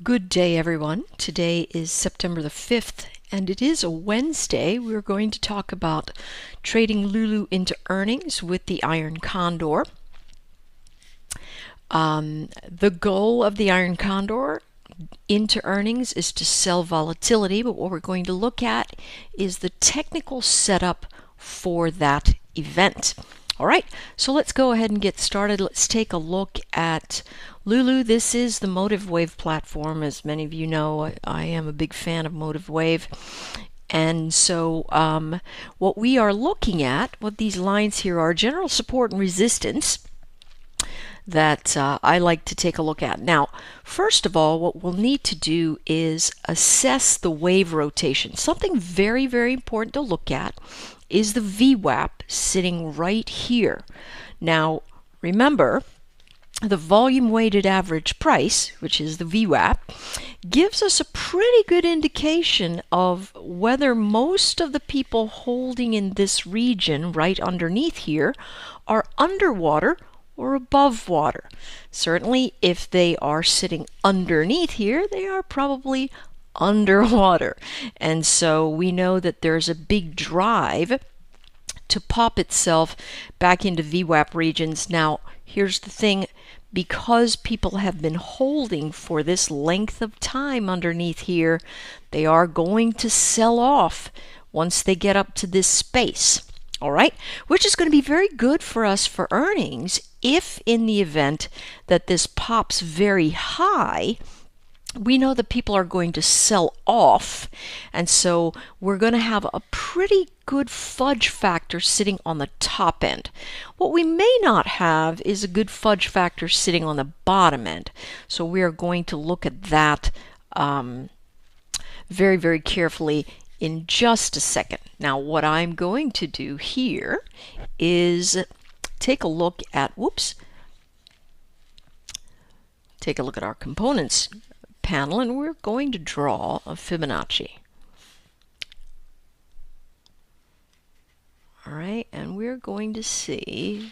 Good day, everyone. Today is September the 5th, and it is a Wednesday. We're going to talk about trading Lulu into earnings with the Iron Condor. The goal of the Iron Condor into earnings is to sell volatility, but what we're going to look at is the technical setup for that event. All right, so let's go ahead and get started. Let's take a look at Lulu. This is the Motive Wave platform. As many of you know, I am a big fan of Motive Wave. And so what we are looking at, what these lines here are, general support and resistance that I like to take a look at. Now, first of all, what we'll need to do is assess the wave rotation. Something very, very important to look at is the VWAP sitting right here. Now, remember, the volume weighted average price, which is the VWAP, gives us a pretty good indication of whether most of the people holding in this region right underneath here are underwater or above water. Certainly, if they are sitting underneath here, they are probably underwater. And so we know that there's a big drive to pop itself back into VWAP regions. Now, here's the thing. Because people have been holding for this length of time underneath here, they are going to sell off once they get up to this space. All right, which is going to be very good for us for earnings if in the event that this pops very high, we know that people are going to sell off, and so we're going to have a pretty good fudge factor sitting on the top end. What we may not have is a good fudge factor sitting on the bottom end, so we are going to look at that very, very carefully in just a second. Now, what I'm going to do here is take a look at, take a look at our components panel, and we're going to draw a Fibonacci. All right, and we're going to see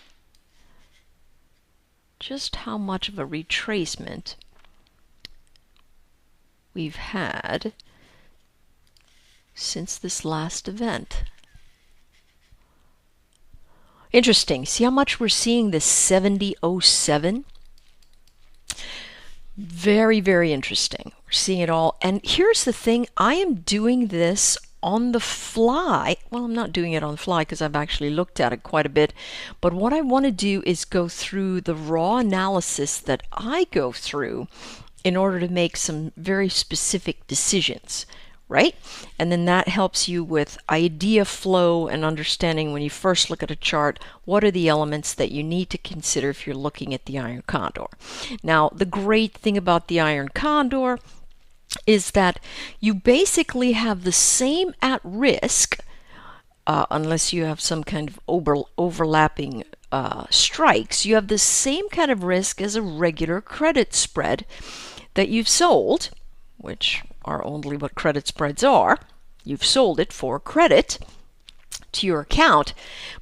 just how much of a retracement we've had since this last event. Interesting. See how much we're seeing this 70.07? Very, very interesting. We're seeing it all. And here's the thing. I am doing this on the fly. Well, I'm not doing it on the fly because I've actually looked at it quite a bit. But what I want to do is go through the raw analysis that I go through in order to make some very specific decisions, right? And then that helps you with idea flow and understanding when you first look at a chart, what are the elements that you need to consider if you're looking at the Iron Condor. Now, the great thing about the Iron Condor is that you basically have the same at risk, unless you have some kind of overlapping strikes, you have the same kind of risk as a regular credit spread that you've sold, which are only what credit spreads are. You've sold it for credit to your account,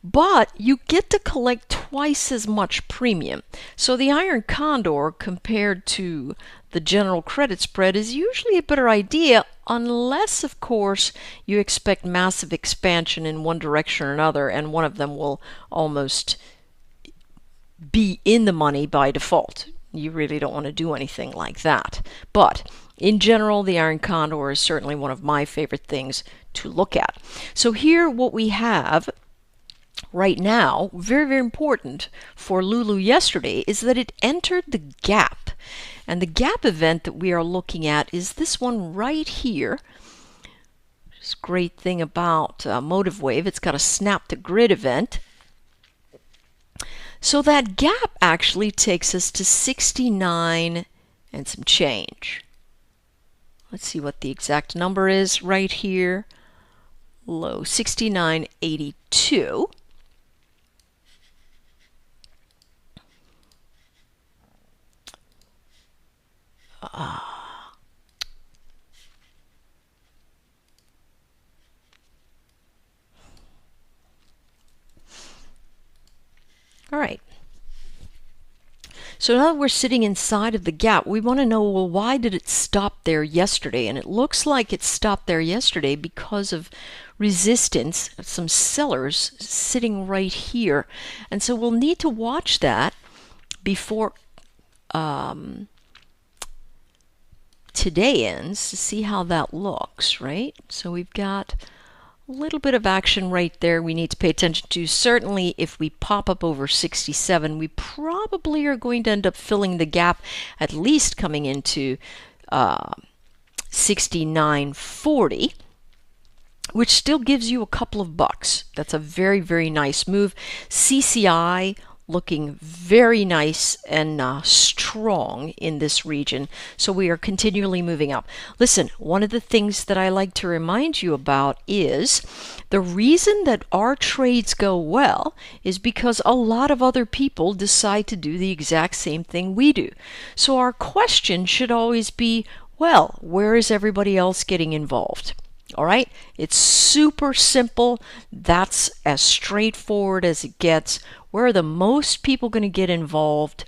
but you get to collect twice as much premium. So the Iron Condor compared to the general credit spread is usually a better idea, unless, of course, you expect massive expansion in one direction or another, and one of them will almost be in the money by default. You really don't want to do anything like that. But in general, the Iron Condor is certainly one of my favorite things to look at. So here what we have right now, very, very important for Lulu yesterday, is that it entered the gap. And the gap event that we are looking at is this one right here. This great thing about Motive Wave, it's got a snap to grid event. So that gap actually takes us to 69 and some change. Let's see what the exact number is right here. Low 69.82. All right. So now that we're sitting inside of the gap, we want to know, well, why did it stop there yesterday? And it looks like it stopped there yesterday because of resistance, some sellers sitting right here. And so we'll need to watch that before today ends to see how that looks, right? So we've got a little bit of action right there we need to pay attention to. Certainly if we pop up over 67, we probably are going to end up filling the gap, at least coming into 69.40, which still gives you a couple of bucks. That's a very, very nice move. CCI looking very nice and strong in this region. So we are continually moving up. Listen, one of the things that I like to remind you about is the reason that our trades go well is because a lot of other people decide to do the exact same thing we do. So our question should always be, well, where is everybody else getting involved? All right, it's super simple. That's as straightforward as it gets. Where are the most people going to get involved?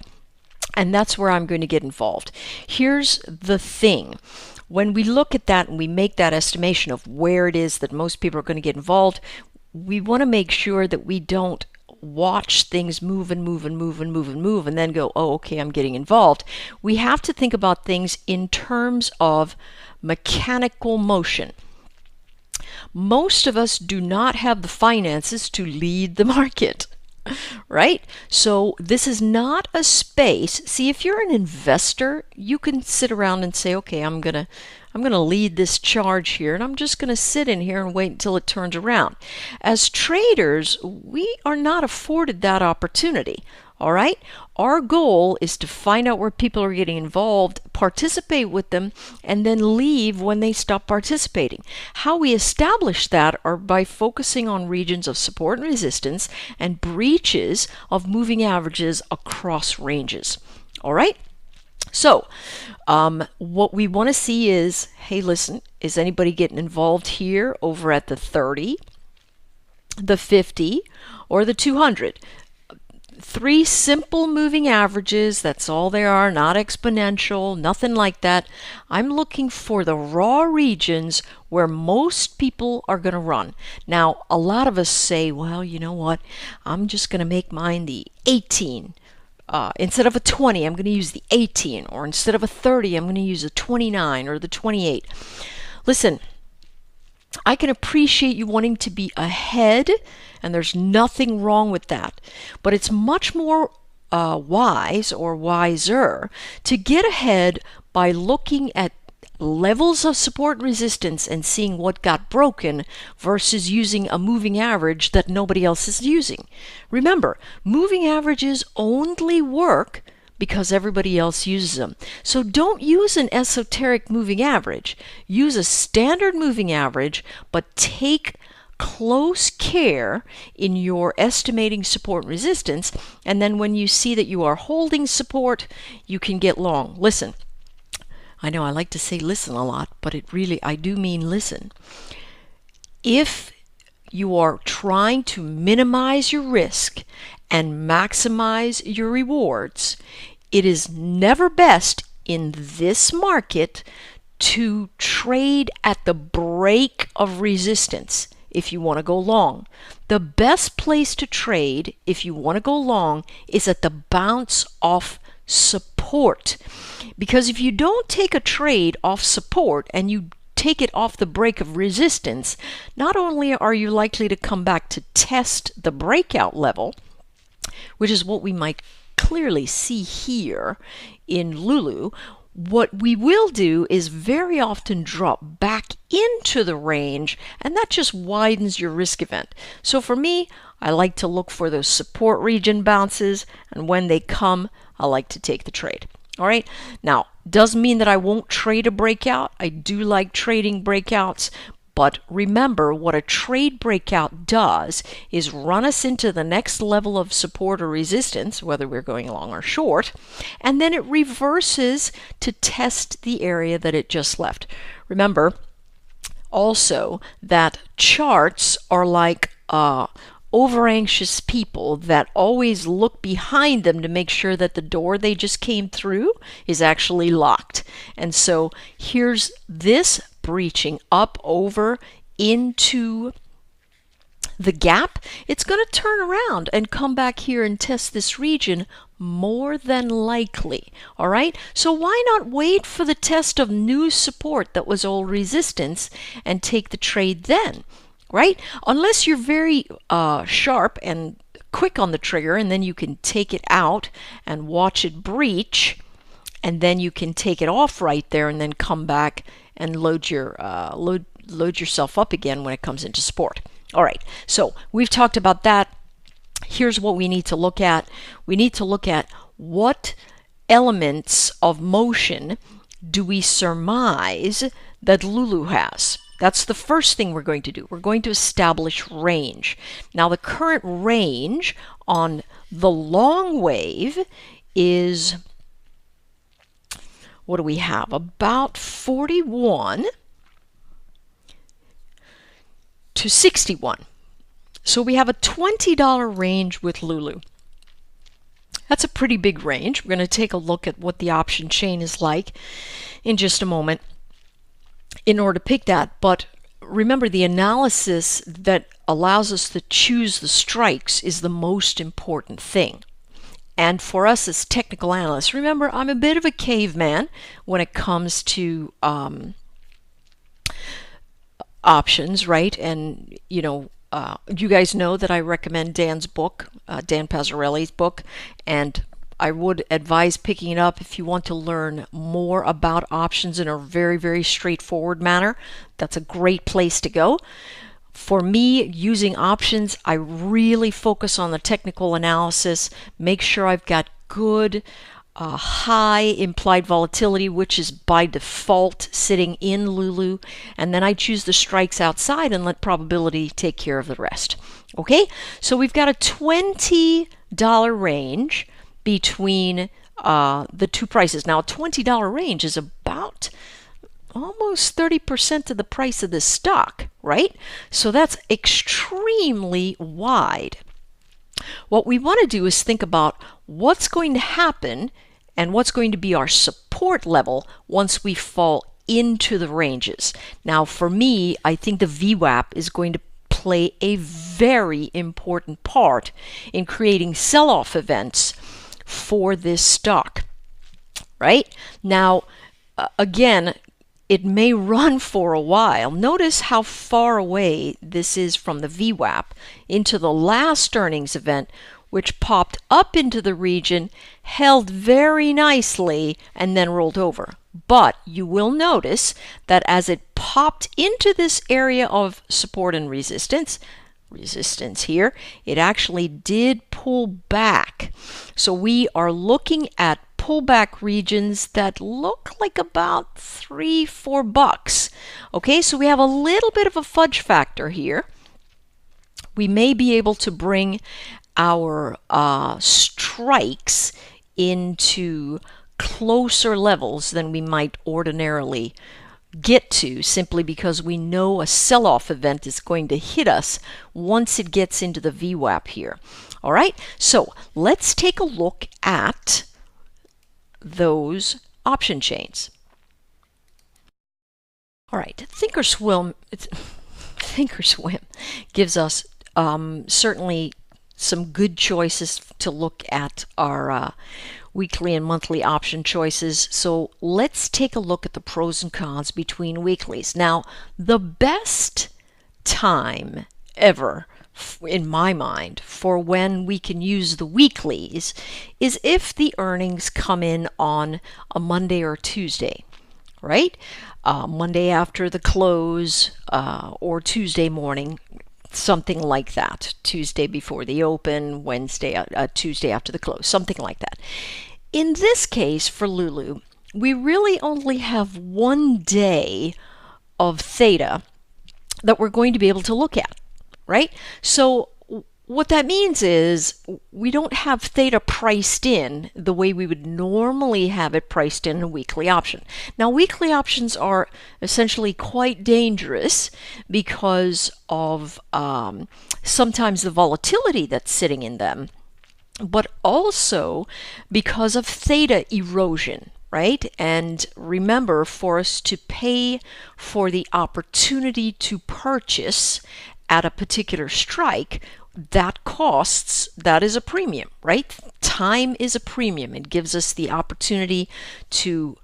And that's where I'm going to get involved. Here's the thing. When we look at that and we make that estimation of where it is that most people are going to get involved, we want to make sure that we don't watch things move and move and move and move and move and then go, oh, okay, I'm getting involved. We have to think about things in terms of mechanical motion. Most of us do not have the finances to lead the market, right? So this is not a space. See, if you're an investor, you can sit around and say, okay, I'm gonna lead this charge here, and I'm just gonna sit in here and wait until it turns around. As traders, we are not afforded that opportunity. All right? Our goal is to find out where people are getting involved, participate with them, and then leave when they stop participating. How we establish that are by focusing on regions of support and resistance and breaches of moving averages across ranges. All right? So, what we want to see is, hey, listen, is anybody getting involved here over at the 30, the 50, or the 200? 3 simple moving averages, that's all they are, not exponential, nothing like that. I'm looking for the raw regions where most people are going to run. Now, a lot of us say, well, you know what, I'm just going to make mine the 18. Instead of a 20, I'm going to use the 18, or instead of a 30, I'm going to use a 29 or the 28. Listen, I can appreciate you wanting to be ahead, and there's nothing wrong with that. But it's much more wise or wiser to get ahead by looking at levels of support and resistance and seeing what got broken versus using a moving average that nobody else is using. Remember, moving averages only work because everybody else uses them. So don't use an esoteric moving average. Use a standard moving average, but take close care in your estimating support and resistance, and then when you see that you are holding support, you can get long. Listen, I know I like to say listen a lot, but I do mean listen. If you are trying to minimize your risk and maximize your rewards, it is never best in this market to trade at the break of resistance if you want to go long. The best place to trade if you want to go long is at the bounce off support. Because if you don't take a trade off support and you take it off the break of resistance, not only are you likely to come back to test the breakout level, which is what we might clearly see here in Lulu, what we will do is very often drop back into the range, and that just widens your risk event. So for me, I like to look for those support region bounces, and when they come, I like to take the trade. All right. Now, doesn't mean that I won't trade a breakout. I do like trading breakouts. But remember, what a trade breakout does is run us into the next level of support or resistance, whether we're going long or short, and then it reverses to test the area that it just left. Remember also that charts are like over-anxious people that always look behind them to make sure that the door they just came through is actually locked. And so here's this breaching up over into the gap. It's going to turn around and come back here and test this region more than likely. All right, so why not wait for the test of new support that was old resistance and take the trade then, right? Unless you're very sharp and quick on the trigger, and then you can take it out and watch it breach, and then you can take it off right there and then come back and load yourself up again when it comes into support. All right, so we've talked about that. Here's what we need to look at. We need to look at what elements of motion do we surmise that Lulu has. That's the first thing we're going to do. We're going to establish range. Now, the current range on the long wave is, what do we have? About 41 to 61. So we have a $20 range with Lulu. That's a pretty big range. We're going to take a look at what the option chain is like in just a moment in order to pick that. But remember, the analysis that allows us to choose the strikes is the most important thing. And for us as technical analysts, remember, I'm a bit of a caveman when it comes to options, right? And, you know, you guys know that I recommend Dan's book, Dan Pazzarelli's book, and I would advise picking it up if you want to learn more about options in a very, very straightforward manner. That's a great place to go. For me, using options, I really focus on the technical analysis, make sure I've got good high implied volatility, which is by default sitting in Lulu, and then I choose the strikes outside and let probability take care of the rest. Okay, so we've got a $20 range between the two prices. Now, a $20 range is about almost 30% of the price of this stock, right? So that's extremely wide. What we want to do is think about what's going to happen and what's going to be our support level once we fall into the ranges. Now, for me, I think the VWAP is going to play a very important part in creating sell-off events for this stock, right? Now, again, it may run for a while. Notice how far away this is from the VWAP into the last earnings event, which popped up into the region, held very nicely, and then rolled over. But you will notice that as it popped into this area of support and resistance here, it actually did pull back. So we are looking at pullback regions that look like about $3-4. Okay, so we have a little bit of a fudge factor here. We may be able to bring our strikes into closer levels than we might ordinarily get to, simply because we know a sell-off event is going to hit us once it gets into the VWAP here. All right, so let's take a look at those option chains. All right, Thinkorswim gives us certainly some good choices to look at our weekly and monthly option choices. So let's take a look at the pros and cons between weeklies. Now, the best time ever, in my mind, for when we can use the weeklies is if the earnings come in on a Monday or Tuesday, right? Monday after the close or Tuesday morning, something like that. Tuesday before the open, Tuesday after the close, something like that. In this case, for Lulu, we really only have one day of theta that we're going to be able to look at, right? So what that means is we don't have theta priced in the way we would normally have it priced in a weekly option. Now, weekly options are essentially quite dangerous because of sometimes the volatility that's sitting in them, but also because of theta erosion. Right? And remember, for us to pay for the opportunity to purchase at a particular strike, that is a premium, right? Time is a premium. It gives us the opportunity to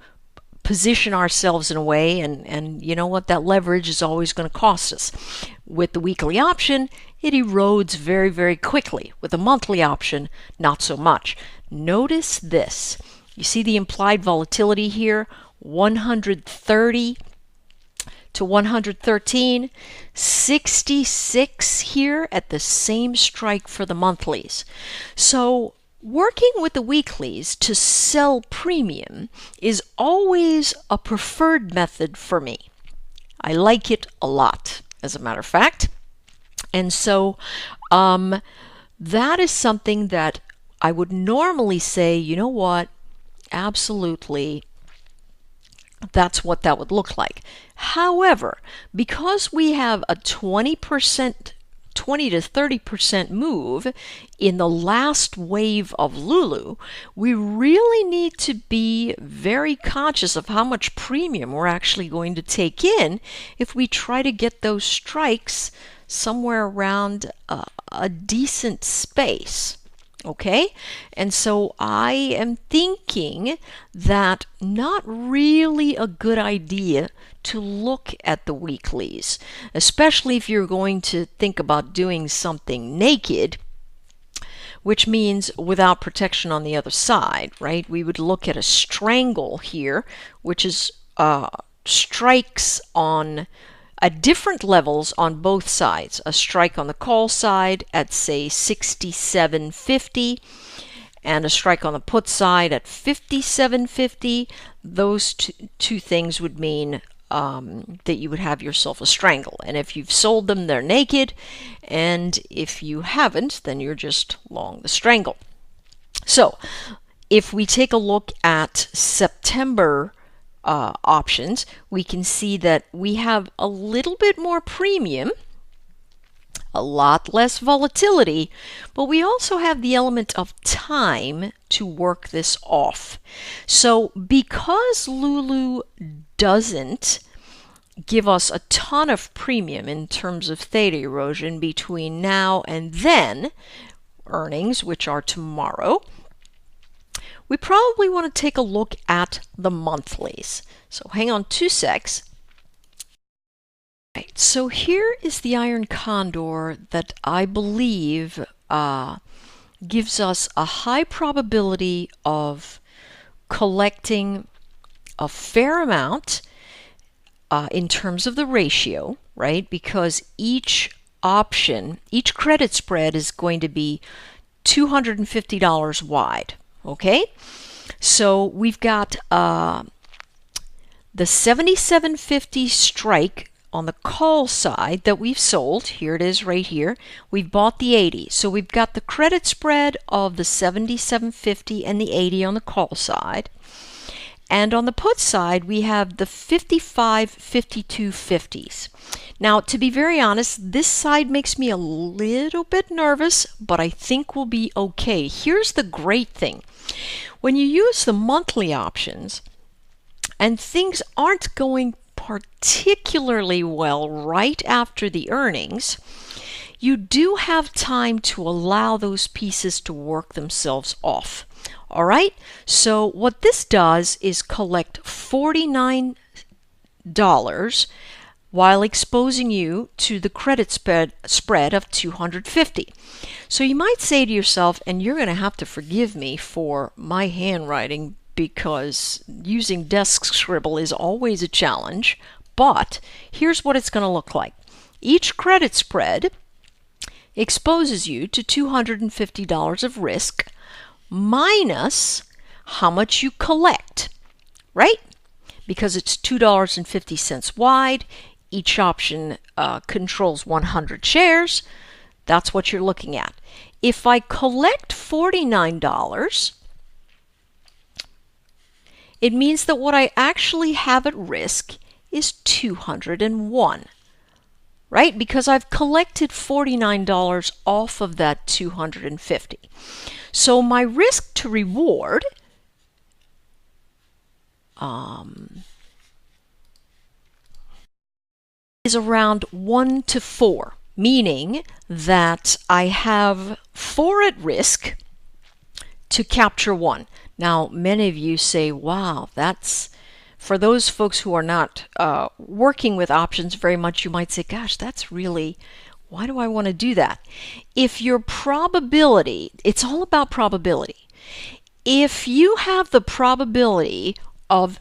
position ourselves in a way, and you know what, that leverage is always going to cost us. With the weekly option, it erodes very, very quickly. With a monthly option, not so much. Notice this. You see the implied volatility here, 130 to 113, 66 here at the same strike for the monthlies. So working with the weeklies to sell premium is always a preferred method for me. I like it a lot, as a matter of fact. And so that is something that I would normally say, you know what, absolutely, that's what that would look like. However, because we have a 20 to 30% move in the last wave of Lulu, we really need to be very conscious of how much premium we're actually going to take in if we try to get those strikes somewhere around a decent space. Okay, and so I am thinking that not really a good idea to look at the weeklies, especially if you're going to think about doing something naked, which means without protection on the other side, right? We would look at a strangle here, which is strikes on at different levels on both sides. A strike on the call side at, say, 67.50, and a strike on the put side at 57.50. Those two things would mean that you would have yourself a strangle. And if you've sold them, they're naked. And if you haven't, then you're just long the strangle. So if we take a look at September options, we can see that we have a little bit more premium, a lot less volatility, but we also have the element of time to work this off. So because Lulu doesn't give us a ton of premium in terms of theta erosion between now and then, earnings, which are tomorrow, we probably want to take a look at the monthlies. So hang on 2 secs. Right, so here is the iron condor that I believe gives us a high probability of collecting a fair amount in terms of the ratio, right? Because each option, each credit spread is going to be $250 wide. Okay, so we've got the 77.50 strike on the call side that we've sold. Here it is right here. We've bought the 80. So we've got the credit spread of the 77.50 and the 80 on the call side. And on the put side, we have the 55.52.50s. Now, to be very honest, this side makes me a little bit nervous, but I think we'll be okay. Here's the great thing. When you use the monthly options and things aren't going particularly well right after the earnings, you do have time to allow those pieces to work themselves off. All right, so what this does is collect $49 while exposing you to the credit spread of 250. So you might say to yourself, and you're going to have to forgive me for my handwriting because using desk scribble is always a challenge, but here's what it's going to look like. Each credit spread exposes you to $250 of risk minus how much you collect, right? Because it's $2.50 wide. Each option controls 100 shares. That's what you're looking at. If I collect $49, it means that what I actually have at risk is 201, right? Because I've collected $49 off of that 250. So my risk to reward is around 1 to 4, meaning that I have 4 at risk to capture 1. Now, many of you say, wow, that's, for those folks who are not working with options very much, you might say, gosh, that's really, why do I want to do that? If your probability, it's all about probability. If you have the probability of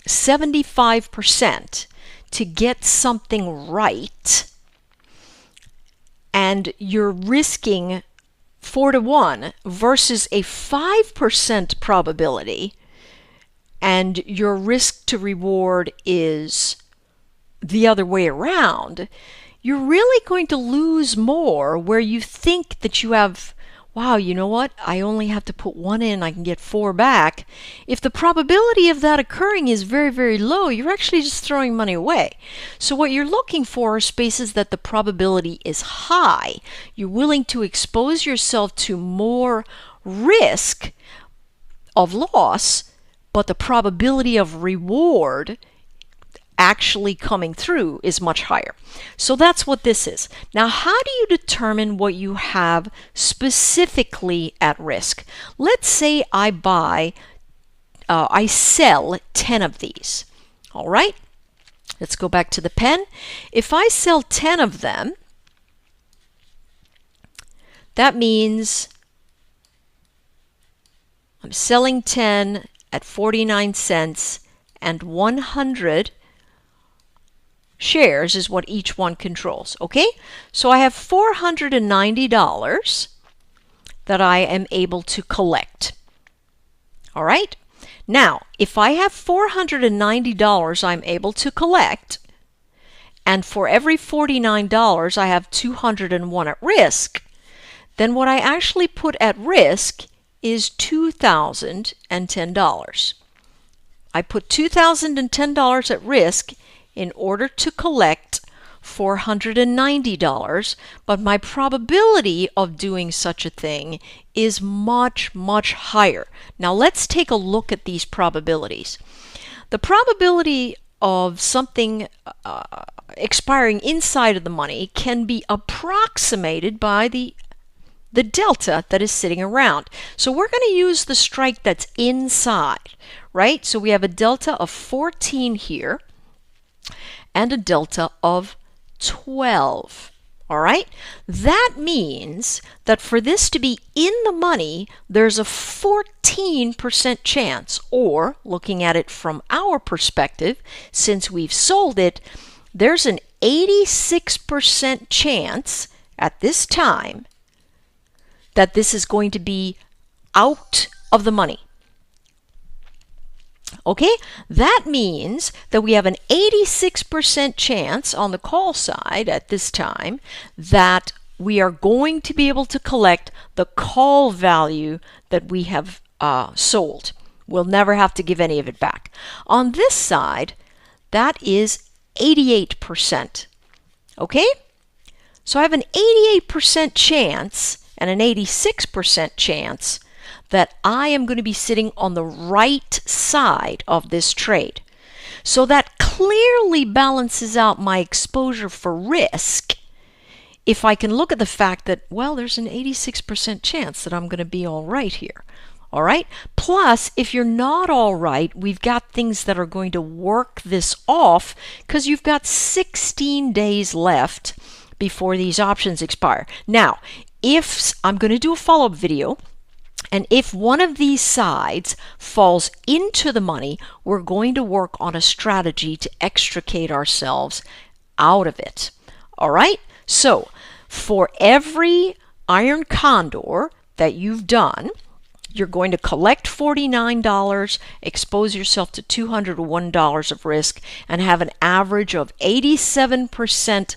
75% to get something right, and you're risking 4 to 1 versus a 5% probability, and your risk to reward is the other way around, you're really going to lose more where you think that you have, wow, you know what, I only have to put 1 in, I can get 4 back. If the probability of that occurring is very, very low, you're actually just throwing money away. So what you're looking for are spaces that the probability is high. You're willing to expose yourself to more risk of loss, but the probability of reward actually coming through is much higher. So that's what this is. Now, how do you determine what you have specifically at risk? Let's say I sell 10 of these. All right, let's go back to the pen. If I sell 10 of them, that means I'm selling 10 at 49 cents, and 100 shares is what each one controls. Okay, so I have $490 that I am able to collect. All right, now if I have $490 I'm able to collect, and for every $49 I have 201 at risk, then what I actually put at risk is $2,010. I put $2,010 at risk in order to collect $490, but my probability of doing such a thing is much, much higher. Now let's take a look at these probabilities. The probability of something expiring inside of the money can be approximated by the delta that is sitting around. So we're going to use the strike that's inside, right? So we have a delta of 14 here and a delta of 12. All right? That means that for this to be in the money, there's a 14% chance, or looking at it from our perspective, since we've sold it, there's an 86% chance at this time that this is going to be out of the money. Okay, that means that we have an 86% chance on the call side at this time that we are going to be able to collect the call value that we have sold. We'll never have to give any of it back. On this side, that is 88%. Okay, so I have an 88% chance and an 86% chance that I am going to be sitting on the right side of this trade. So that clearly balances out my exposure for risk if I can look at the fact that, well, there's an 86% chance that I'm going to be all right here. All right? Plus, if you're not all right, we've got things that are going to work this off because you've got 16 days left before these options expire. Now, if I'm going to do a follow-up video, and if one of these sides falls into the money, we're going to work on a strategy to extricate ourselves out of it. All right? So, for every iron condor that you've done, you're going to collect $49, expose yourself to $201 of risk, and have an average of 87%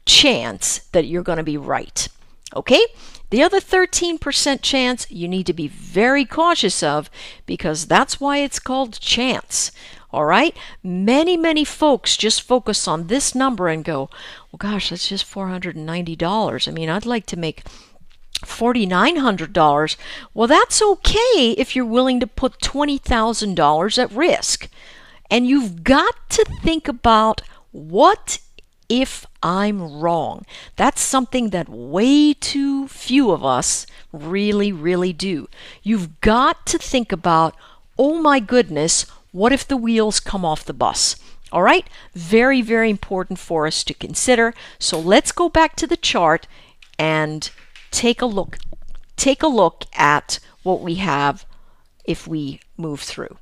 chance that you're going to be right. Okay? The other 13% chance you need to be very cautious of, because that's why it's called chance. All right? Many folks just focus on this number and go, well, gosh, that's just $490. I mean, I'd like to make $4,900. Well, that's okay if you're willing to put $20,000 at risk. And you've got to think about, what if I'm wrong? That's something that way too few of us really do. You've got to think about, oh my goodness, what if the wheels come off the bus? All right? Very important for us to consider. So let's go back to the chart and take a look at what we have if we move through.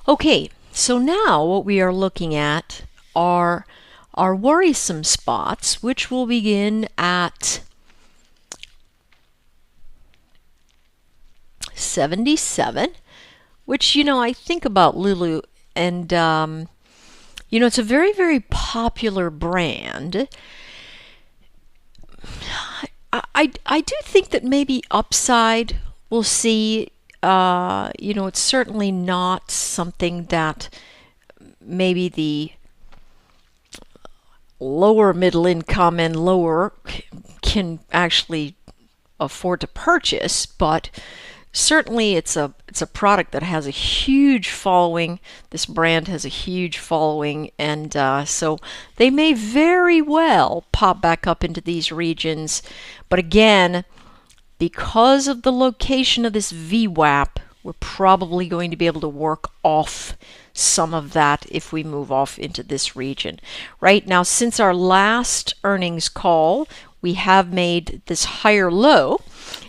Okay, so now what we are looking at are our worrisome spots, which will begin at 77, which, you know, I think about Lulu, and you know, it's a very popular brand. I do think that maybe upside we'll see. You know, it's certainly not something that maybe the lower middle income and lower can actually afford to purchase, but certainly it's a product that has a huge following. This brand has a huge following, and so they may very well pop back up into these regions. But again, because of the location of this VWAP, we're probably going to be able to work off some of that if we move off into this region. Right now, since our last earnings call, we have made this higher low.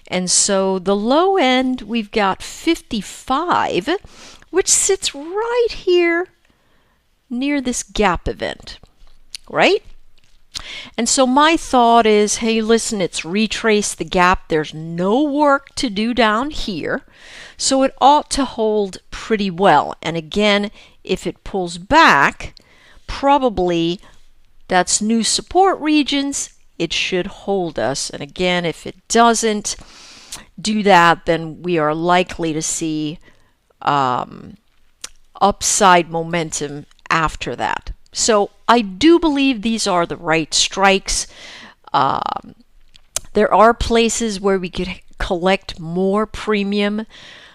And so the low end, we've got 55, which sits right here near this gap event, right? And so my thought is, hey, listen, it's retraced the gap. There's no work to do down here. So it ought to hold pretty well. And again, if it pulls back, probably that's new support regions. It should hold us. And again, if it doesn't do that, then we are likely to see upside momentum after that. So I do believe these are the right strikes. There are places where we could collect more premium,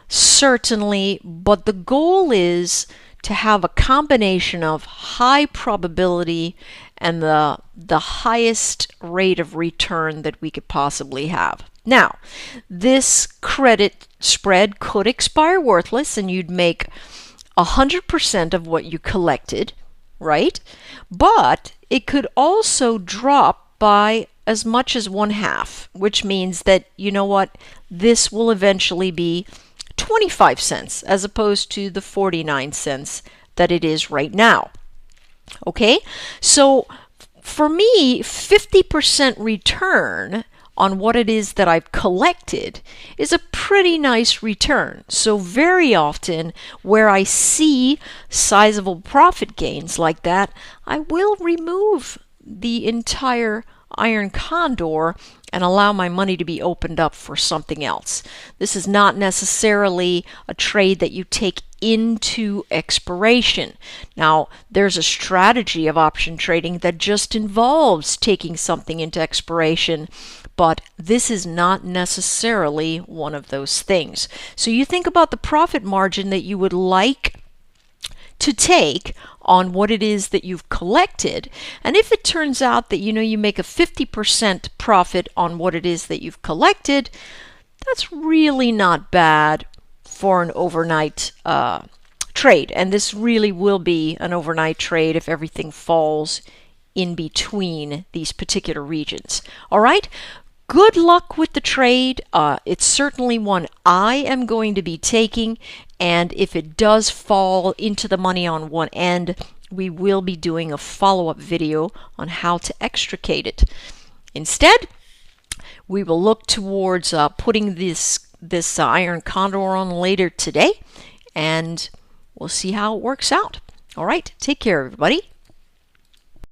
certainly, but the goal is to have a combination of high probability and the highest rate of return that we could possibly have. Now, this credit spread could expire worthless and you'd make 100% of what you collected, right? But it could also drop by as much as 1/2, which means that, you know what, this will eventually be 25 cents as opposed to the 49 cents that it is right now. Okay, so for me, 50% return on what it is that I've collected is a pretty nice return. So very often where I see sizable profit gains like that, I will remove the entire iron condor and allow my money to be opened up for something else. This is not necessarily a trade that you take into expiration. Now, there's a strategy of option trading that just involves taking something into expiration, but this is not necessarily one of those things. So you think about the profit margin that you would like to take on what it is that you've collected, and if it turns out that you make a 50% profit on what it is that you've collected, that's really not bad for an overnight trade. And this really will be an overnight trade if everything falls in between these particular regions. All right, good luck with the trade. It's certainly one I am going to be taking, and if it does fall into the money on one end, we will be doing a follow-up video on how to extricate it. Instead, we will look towards putting this iron condor on later today, and we'll see how it works out. All right, take care, everybody.